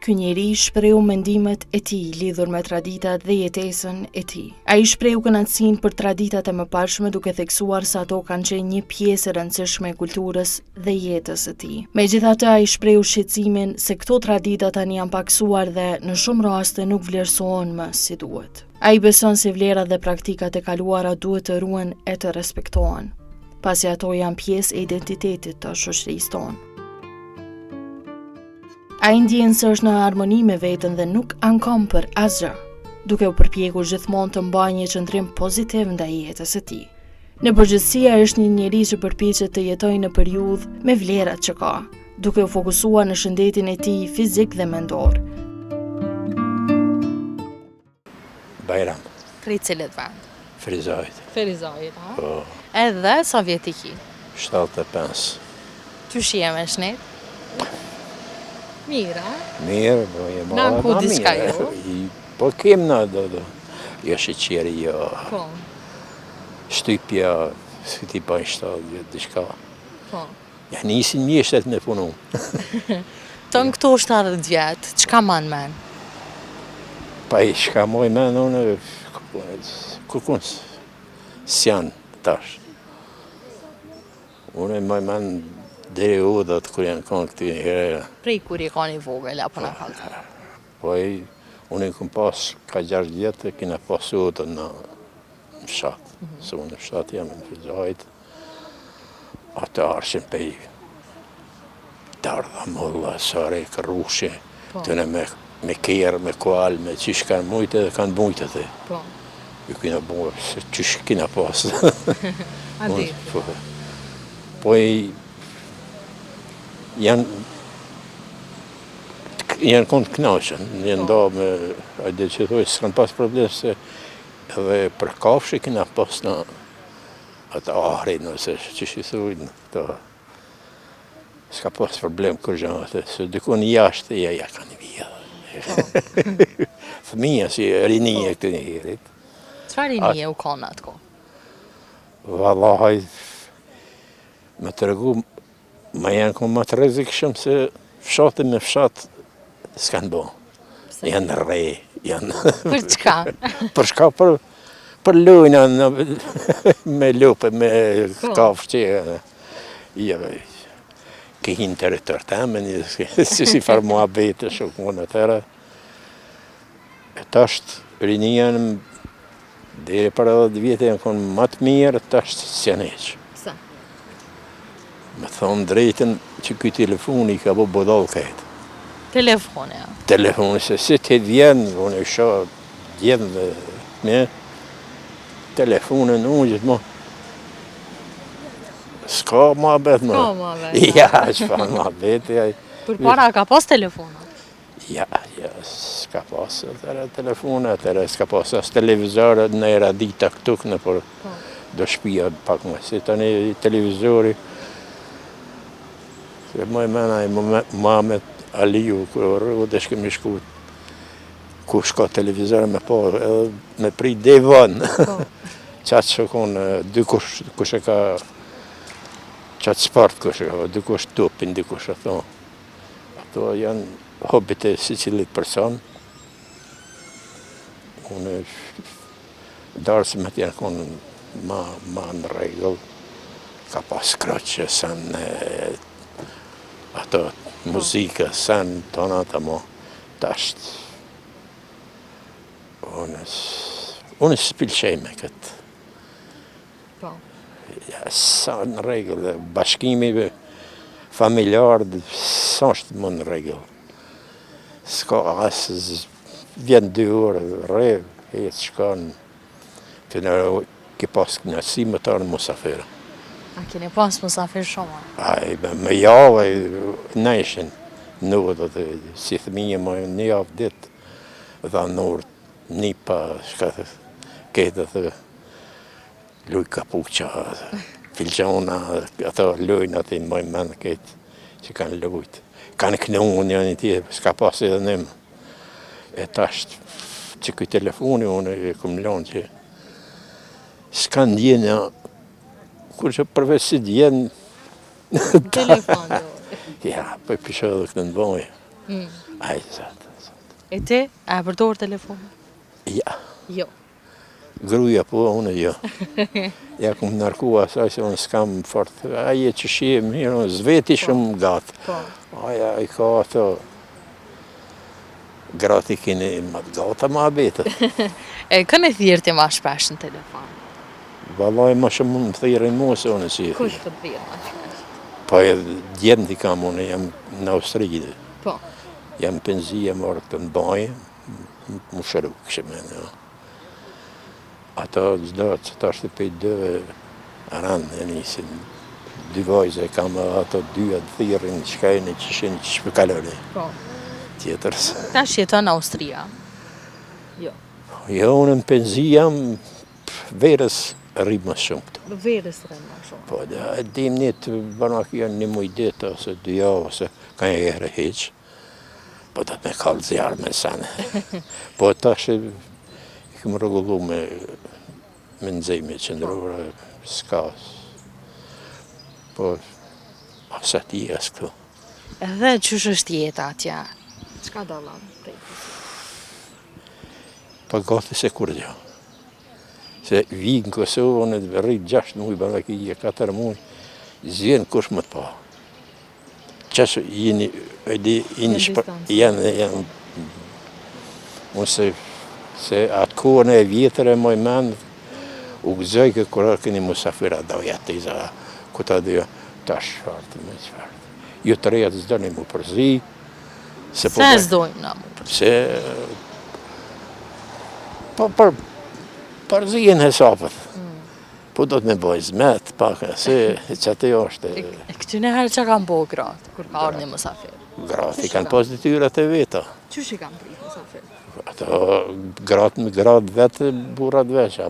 ky njeri shprehu mendimet e tij lidhur me traditat dhe jetesën e tij. Ai shprehu kënaqësinë për traditat e mëparshme duke theksuar se ato kanë qenë një pjesë e rëndësishme e kulturës dhe jetës së tij. Megjithatë, ai shprehu shqetësimin se këto tradita tani janë paksuar dhe në shumë raste nuk vlerësohen më si duhet. Ai beson se vlerat dhe praktikat e kaluara duhet të ruhen e të respektohen, pasi ato janë pjesë e identitetit të shoqërisë tonë. Ai ndjen se është në harmoni me veten dhe nuk ankon për asgjë, duke u përpjekur gjithmonë të mbajë një qëndrim pozitiv ndaj jetës së tij. Në përgjithësi, ai është një njeri që përpiqet të jetojë në periudhë me vlerat që ka, duke u fokusuar në shëndetin e tij fizik dhe mendor. Bajram. Prej cilit vend? Ferizajt. Ferizajt, ha? Po, Edhe sa vjet i ki? 75. Qysh je me shnet? Mirë, ha? Mirë, po je Na ku diçka jo? Po kem na do. Jo sheqeri, jo Po, shtypja, si ti pa 70, diçka. po. Ja nisin mjeshtet me punu. Tën këto 70 vjet, çka man men? Pa i shka moj men, unë, kukun s'janë tash. Unë moj men deri udhat kur janë konë këty një herë. Prej kur i ka një vogël, apo na falë? Po unë i këm pas, ka 6 vjetë, kina pas udhët në fshat. Se unë në fshat jam në Ferizajt. Atë arshin pe i dardha mulla, sare, kërrushi, të në me kerë, me kual, me qish kanë mujtë edhe kanë mujtë të. Po. Ju kina bërë, se qish kina pas. Adi. Po janë konë të knaqen, janë da me, ajde që thuj, s'kanë pas problem se edhe për kafshë kina pas në atë ahri, nëse që shi thuj, s'ka pas problem kur gjatë, se dykon jashtë, ja kanë vijë. Fëmija si rinie këtë një herit. Çfarë rinie u ka në atë ko? Vallahaj, me të regu, ma janë konë më të rrezikshëm se fshatë me fshatë s'kanë bo. Janë rej, janë... Për çka? Për shka për lujna, me lupe, me kafshë që... Ke hinë të rëtër temen, si farë mua bete, shukmonë të tëra. E tashtë rinia në dhe për 10 vjetë janë konë më të mirë, tashtë s'janeqë. Pse? Me thonë drejten që këj telefoni ka bo bodal kajtë. Telefoni, ja. Telefoni, se si të vjenë, unë e shë djenë me telefonën unë gjithë mo. S'ka ma bet më. S'ka ma bet, Ja, s'ka ma bet. Për para ka pas telefona? Ja, s'ka pas telefona, s'ka pas as televizorë, në era dita këtu në për do shpia pak më. Si tani televizori, se më e mena i Muhamet Aliju, kërë dhe shkemi shku, ku shka televizorë me po, me pri devon. Qatë që konë, dykush e ka, qatë spart kush e ka, dykush tupin, dykush ato. Ato janë hobit e si cilit person. Unë darësimet janë konë ma në regull. Ka pas kroqe, sanë, ato muzika, sanë, tonata mo, tashtë. Unë s'pilqej me këtë. Po. Ja, sa në regull, bashkimi familjar, sa është më në regull. S'ka asë, vjen 2 orë, rejë, jetë shkanë, të në ke pas knasi më tarë në musafirë. A keni pas musafir shumë? Aj, me javë, në ishin nërët, si thëminje më një javë ditë, dhe nërët, një pa, shka të këtë të luj kapuqa, filgjona, ato lujnë ati moj menë këtë që kanë lujtë. Kanë kënu unë janë i tjetë, s'ka pas edhe nëmë. E tashtë që këj telefoni unë e këmë lonë që s'kanë djenë, kur që përveç si djenë... Telefon, Ja, për pisho edhe këtë në bojë. E ti, a e përdor telefonin? Ja, Jo. gruja po, unë jo. Ja kom nërku asaj se unë s'kam fort. Aje që shie mirë, unë zveti shumë gatë. Po. Aja i ka ato, gratë i kini gata ma betë. E kënë e thirë ti ma shpesh në telefon? Valaj ma shumë më thirin mu se unë si. Kush të thirë ma shpesh? Po e djemë t'i kam unë, jam në Austri. Po. Jam penzi, jam orë të në bajë, më shëru këshme. Ata gjdo që ta është për dëve ranë e nisin. Dy vajzë e kam ato dyja të thirin, shkajnë që shenë që shpëkalore. Po. Tjetërës. Ta shjeton në Austria? Jo. Jo, unë në penzi jam verës rrimë më shumë këtu. Verës rrimë më shumë. Po, e dim një të banak janë një mujdit ose 2 javë, ose ka një herë heqë. Po të me kalë zjarë me sane. Po të ashtë i këmë rëgullu me nëzime qëndrore, s'ka. Po, asa ti jesë këtu. Edhe qësh është jeta atja? Qka do lanë? Pa gati se kur gjo. Se vijë në Kosovë, në të rritë 6 muaj, barakije 4 muaj, zjenë kush më të pa. Qashë jeni, janë, unë se atë kohën e vjetër e moj mendë, u gëzoj kë kërë këni musafira doja të iza, këta dhe ta shfartë me qfartë. Jo të reja të zdoni mu përzi. Se zdojmë na mu përzi? Përzi e në hesapët. Po do të me bëj zmet, pak, se që atë jo është. E këtyne herë që kanë bëhë gratë, kur ka orë një musafir? Gratë i kanë pas detyrat e veta. Qysh i kanë prit musafir? Ato gratë vetë burat veqa,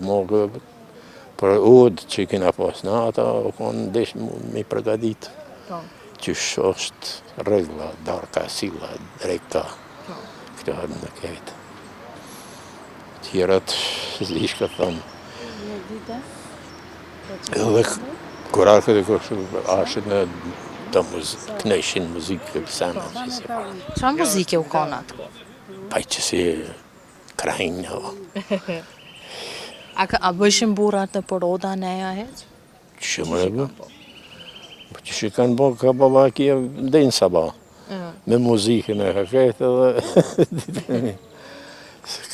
për udë që i kena pas në ata, o konë ndesh me përgadit. Qysh është regla, darka, sila, drejka, këto hërë në kejtë. Tjerat, zlish ka thëmë. Edhe kurar këtë kështë ashtë në të knëshin muzikë kësana që se pa. Qa muzike u kona atë? Pa që si krajnë në. A bëshin burat në poroda në eja heq? Që më rebë? Që që kanë bo ka baba kje ndejnë saba. Me muzikën e ka kejtë edhe...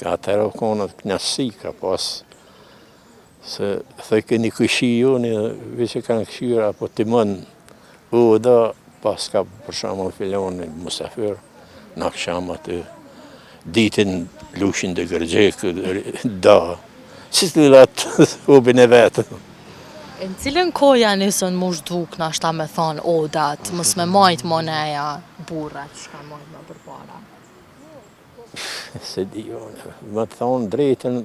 Ka atër o konët knasi ka pas. Se thë këni këshi ju, vëqë kanë këshyra, apo të mënë u da, pas ka për shamë filoni musafir, në kësham atë ditin lushin dhe gërgjekë, da, si të latë ubin e vetën. Në cilën koja nisën mu shduk në ashta me thonë odat, mës me majtë moneja burrat që ka majtë me përpara? Se di jo, më të thonë drejten,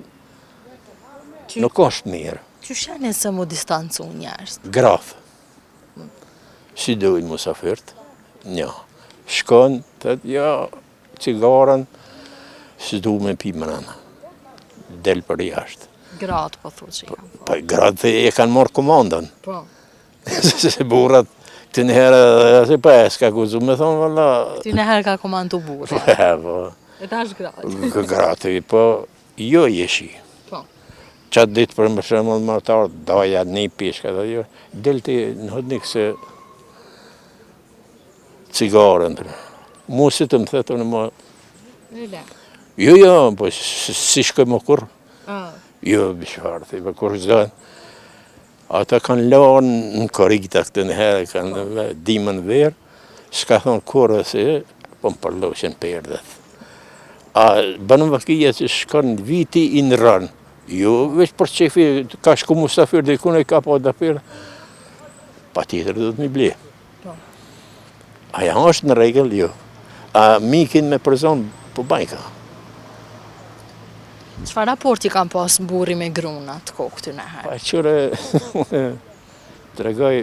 nuk është mirë. Që shene se mu distancu njerës? Grafë. Si dojnë musafirt? Nja. Shkon, të ja, cigarën, si du me pi mërana. Del për jashtë. Gratë, po thu që janë. Pa gratë e kanë morë komandën. Po. Se burat, të njëherë, se pa e s'ka guzu me thonë, valla... Ty njëherë ka komandu burra. Po. E ta është gratë. Gratë, po, jo jeshi. Qatë ditë për më shemëll martarë, daja një pishka, delti në hodnik se cigarën. Musit të më thetë në më... Jo, po si shkoj më kur. Jo, bishfarë, për kur zënë. Ata kanë lanë në korita këtë në herë, kanë dimën verë, s'ka thonë kurë se, po më përloqen përdet. A banëm vakija që shkon viti i në rënë. Jo, veç për qefi, ka shku musafir dhe kune ka pa da përë, pa tjetër do të mi ble. Aja është në regel, jo. A mikin me përzon, po bajka. Qëfar raporti kam pas mburi me grunat kohë këty në herë? Pa qëre, të regoj,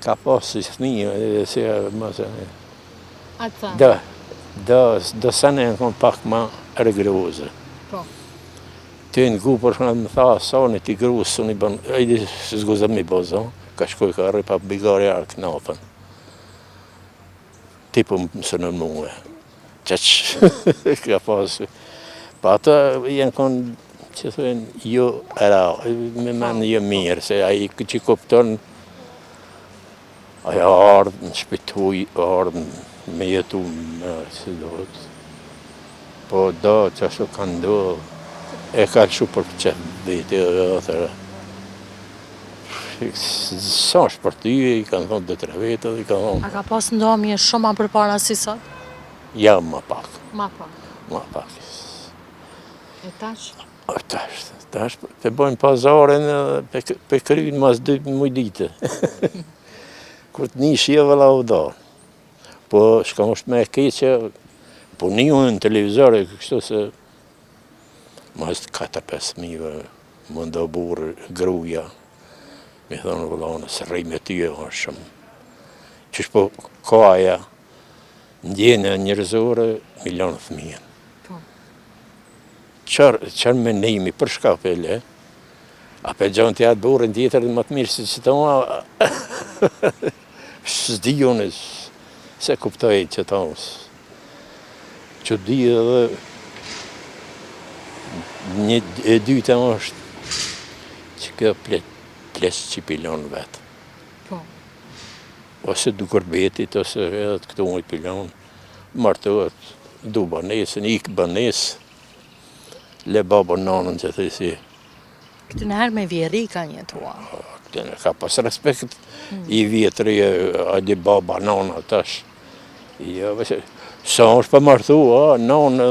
ka pas si thënjë, edhe se ma se... Do sene në konë pak ma regrozë. Të në gu për shkënë më tha, sa në t'i grusë, së në i banë, ejdi së zgozëm i bazë, ka shkoj ka rripa bigari arë knapën. ti po më mësënën muë. Qaq ka pasë. Pa ata janë konë, që thënë, jo era, me menë jo mirë, se aji që kupton, aja ardhë në shpituj, ardhë me jetu me si dohet. Po do që ashtu kanë do, e ka shu për qëtë vete, atërë. Sa është për ty, i kanë thonë 2-3 vete, i kanë thonë. A ka pas ndomje shumë ma përpara si sot? Ja, ma pak. Ma pak. Ma pak. E tash? Tash, pe bojnë pazaren, pe kryin mas 2 muj dite. Kur të nish je vëlla u do. Po, shka është me keqe, po një unë në televizore, kështu se mas 4-5 mive, më ndo burë, gruja. Mi thonë vëlla, nësë rej me ty e është shumë. Qësh po, kaja, ndjene njërzore, milionë fëmijën. Qërë me nejmi, për shka pele, a pe gjonë të jatë burën tjetër dhe më të mirë se që të ma, s'di unë, se kuptoj që të ma, që di edhe, një e dyta është, që kjo plesë që pilon vetë. Ose dukur betit, ose edhe të këtu mujt pilon, martohet, du banesën, ikë banesë, le babën nanën që të si. Këtë nëherë me vjeri ka jetua. Këtë në ka pas respekt i vjetëri, a di baba nanë tash. Sa është për martu, nanë,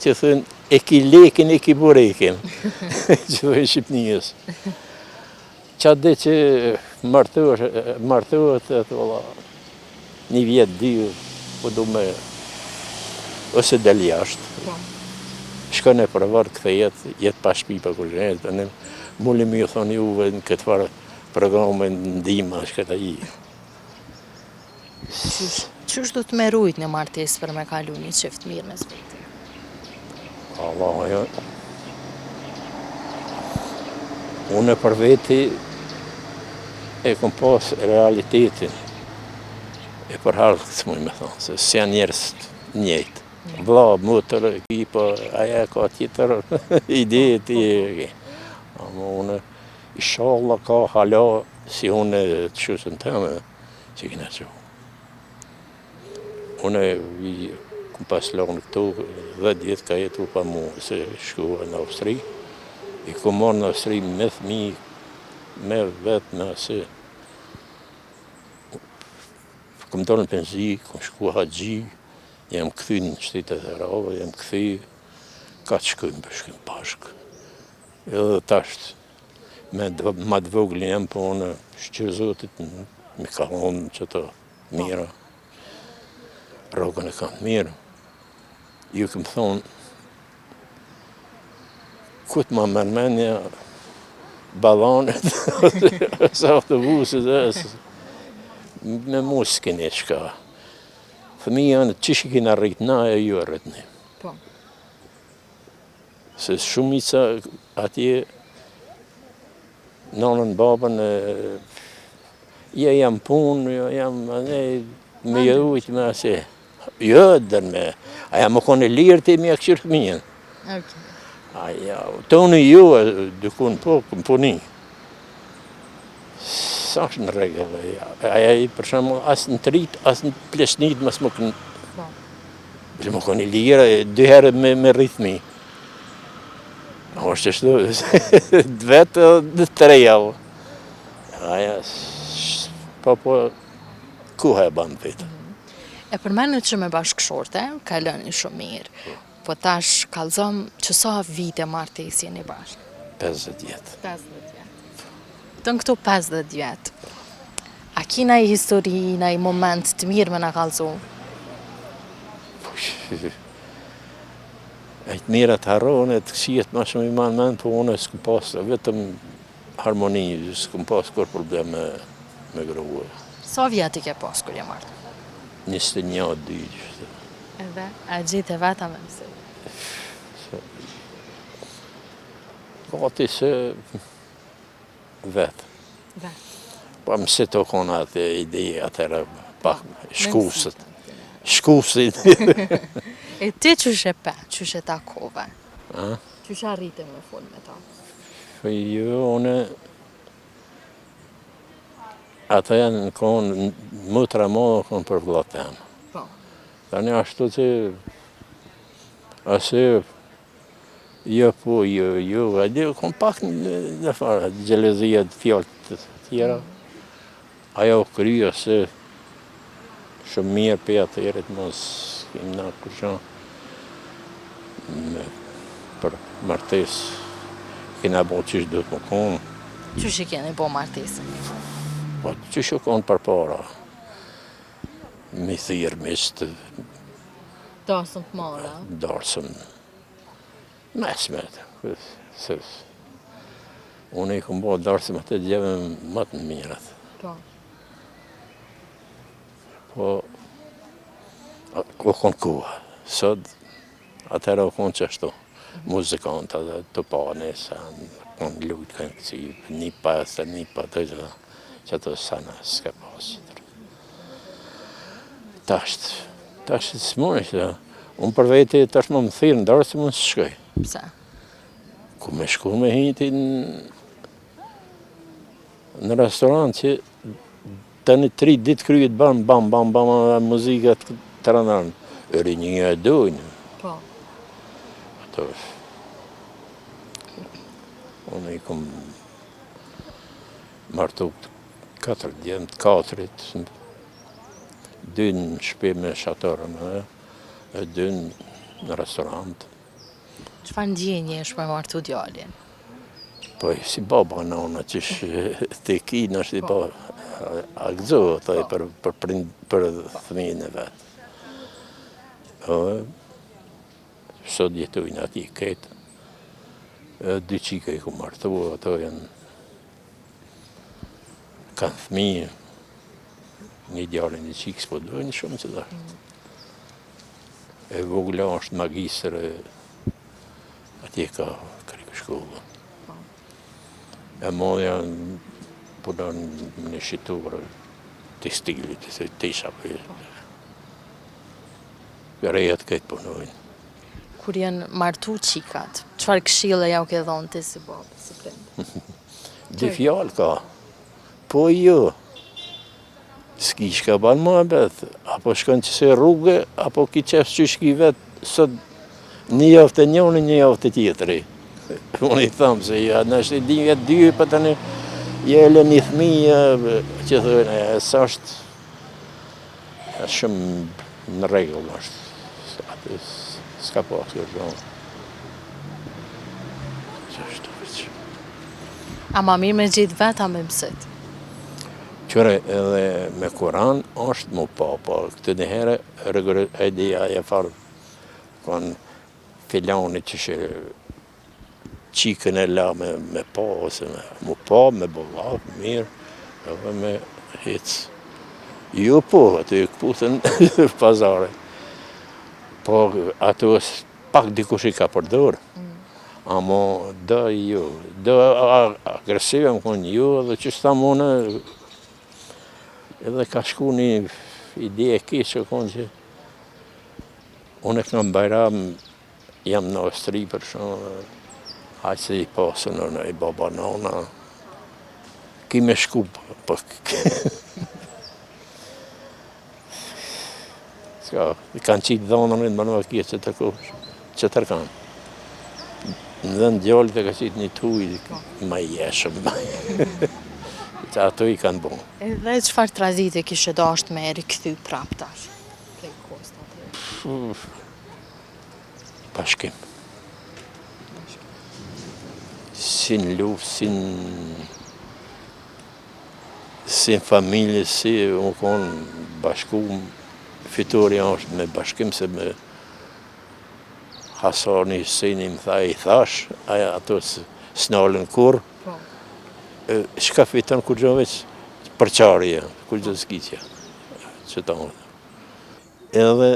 që thënë, e ki lekin, e ki burekin, që dhe Shqipnijës. Qa dhe që martuat, një vjetë, 2, po du me, ose del jashtë. Shkën e përvarë këthe jetë pa shpi për kërgjenet, për në mullim ju thonë juve në këtë farë programe ndima shkëta i. Qështë do të merujt në martes për me kalu një qift mirë me zveti? Allah, jo. Unë për veti e kom pas realitetin, e për halë këtë muj me thonë, se s'ja njerës njëjtë. Vla, mëtër, ekipa, aja ka tjetër ide ti. Ama unë, inshallah ka hala, si unë të shusën të me, që kina që. Unë, këm pas lorën këtu, 10 jetë ka jetu pa mu, se shkua në Austri. I kom marrë në Austri me thmi, me vetë me se. Kom dorë në penzi, kom shkua haqji, jam këthy në shtetet e Arabë, jam këthy, ka të shkojmë pashkë. Edhe tasht, me ma të voglin jam po në shqyrë zotit, me ka honë që të mira, rogën e kanë mirë. Ju këmë thonë, këtë ma mërmenja balanët, ose autobusit, me mos s'keni shka. Fëmija në qishë kina rritë na e ju e rritëni. Se shumica atje, nanën, babën, ja jam punë, ja jam me jërujtë me ase. Jo, dërë me, aja më kone lirë të me akëshirë fëmijën. Aja, tonë ju e dukun po, këm puni. Sa është në regëve, aja i për shumë asë në trit, asë në plesnit, mësë më kënë. Më koni lirë, 2 herë me rithmi. është shtu, 2 vetë dhe 3 javë. Aja, po, ku e banë vetë. E përmenë që me bashkëshorte, kaloni shumë mirë. Po tash kalzom që sa vite martesje një bashkë? 50 jetë. 50 vjetë. Të në këto 50 vjetë, a kina i histori, na i moment të mirë me në kalzu? E të mirë të harrone, të kësijet ma shumë i manë, po unë s'këm pas, vetëm harmoni, s'këm pas kur problem me gruë. Sa vjetë i ke pas kur je martë? 21-2. Edhe, a gjithë e veta me mësë? Gati se vetë. Po mëse të kona atë ide atërë pak shkusët. Shkusit. E ti qyshe pe, qyshe takove? A? Qyshe arrite me fol me ta? Jo, une ata janë në konë më të ramohë konë për vëllat temë. Po. Tani ashtu që asë jo po, jo, edhe konë pak në farë, gjelezia të fjallë të tjera. Ajo kryo se shumë mirë për atëret mos kim na kusha për martes kena bo qështë duhet më konë. Qyshe keni bo martesën? Po qështë konë për para. Mi thirë mistë, Dasëm të mara? darsëm mesmet. Unë i këmë bo darsëm atë djeve më të mirët. Po. Po, o konë kuha. Sot, atëra o konë qështu. Muzikanta dhe të pane, sa konë lujtë kënë kësi, një pas, një pa të gjitha, që të sana s'ka pasitër. Tashtë s'mone që, unë për vete tash më thirë në darë se mund së shkoj. Pse? Ku me shku me hiti në restoran që të një 3 ditë kryet bam, muzikat të rëndarën. Eri një e dojnë. Po. Ato, unë i kom martu 4 djemë, 4-rit, 2 në shpi me shatorën, e 2 në restorant. Çfarë ndjenje është me martu djalin? Po si baba nona qësh të ki në është i baba, a gëzohet për thëmijën e vetë. Sot jetojnë ati këtë, 2 qika i ku martu, ato janë, kanë thëmijë, një djalin një qikë s'po dojnë shumë që da. E vogla është magistër, atje ka krikë shkollë. E modja punon në shiturë tekstilit, të isha për. Rejat këtë punojnë. Kur janë martu qikat, çfarë këshille ja u ke dhonë ti si babë, si prind? 2 fjallë ka, po jo. S'ki shka banë më abet, apo shkon qëse rrugë, apo ki qef që shki vetë, sot një javë të njënë, një javë të tjetëri. Unë i thamë se ja, në është i di vetë 2, për të në jele një thmija, që thënë, e së është shumë në regullë është. S'ka pas kërë zonë. Qështë të vëqë. A ma mirë me gjithë veta me mësit? Qëre edhe me Kuran është mu pa, po këtë një herë rëgërë e dhja e farë, kanë filani që shë qikën e la me pa, ose mu pa, me bëllak, mirë, edhe me hecë. Jo po, atë i këputën pazare. Po ato pak dikush i ka përdorë. Amo da jo, da agresive më konë jo, dhe që shta mone, edhe ka shku një ide e keqë që konë që unë e këna Bajram, jam në Austri për shumë, hajtë se i pasën në i baba nona, ki me shku për kanë qitë dhonën në mërëva kje që të kosh, që tërkanë. Në dhe në djallë të ka qitë një tuj, ma jeshëm. Që ato i kanë bon. Edhe çfarë tradite kishe dasht me rikthy prap tash? Prej kohës Bashkim. Sin luft, sin familje, si u konë bashkum. Fitorja është me bashkim se me Hasani Hyseni më tha i thash, ato s'nalën kur, shka fiton kur gjo veç përqarje, kur gjo s'kitja, që ta më. Edhe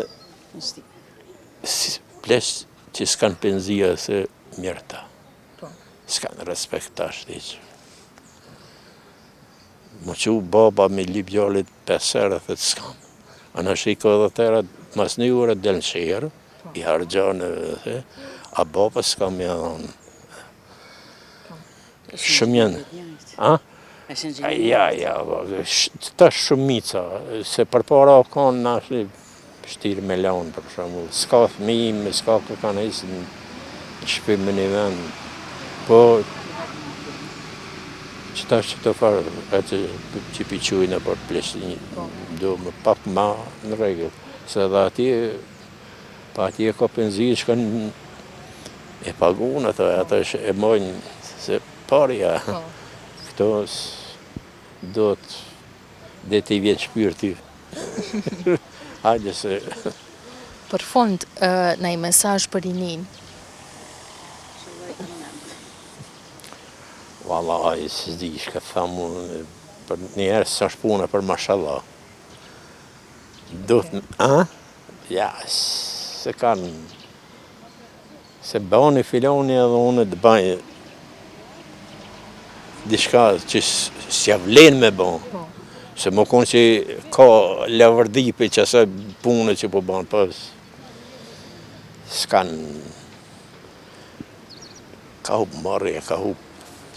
plesh që s'kan penzia se mjerta, s'kan respektash diqë. Më që baba me libjallit 5 herë dhe të s'kam. A në shiko dhe tëra, mas 1 orë del në shirë, i hargjanë, a baba s'kam me dhonë. Shumë janë. A? Ja, ta shumica, se për para kanë nashli shtirë me lanë për shumë. S'ka thmime, s'ka ka kanë hisë në shpimë një vend. Po, qëta që të farë, atë që piqujnë për pleshtin, do më pak ma në regullë. Se dhe atje, pa atje ka penzirë që kanë e pagunë ato e mojnë, se parja, këto do të i vjetë shpirti. Hajde se... Për fund, në i mesazh për rinin. Wallahi, s'di shka thamu, për njerë së është puna për mashallah. Do të... Ja, se kanë... Se bani filoni edhe unë të bajë dishka që s'ja vlen me ban. Se më konë që ka lavërdipi që asaj punë që po banë, pas s'kan... Ka hup marrja, ka hup,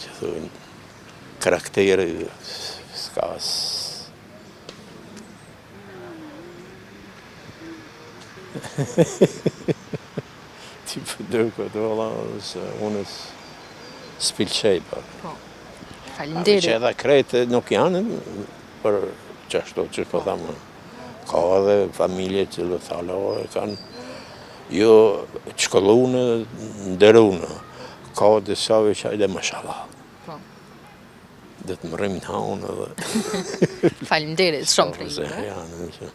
që thujnë, karakteri, s'ka... Ti përdoj këtë valla, se unë s'pilqej për. Faleminderit. Që edhe krejtë nuk janë për qashtu që po thamë. Ka edhe familje që dhe thala kanë jo shkollune, nderune. Ka disave që ajde mashallah. Dhe të më rrimë në haunë edhe... Faleminderit, shumë për i.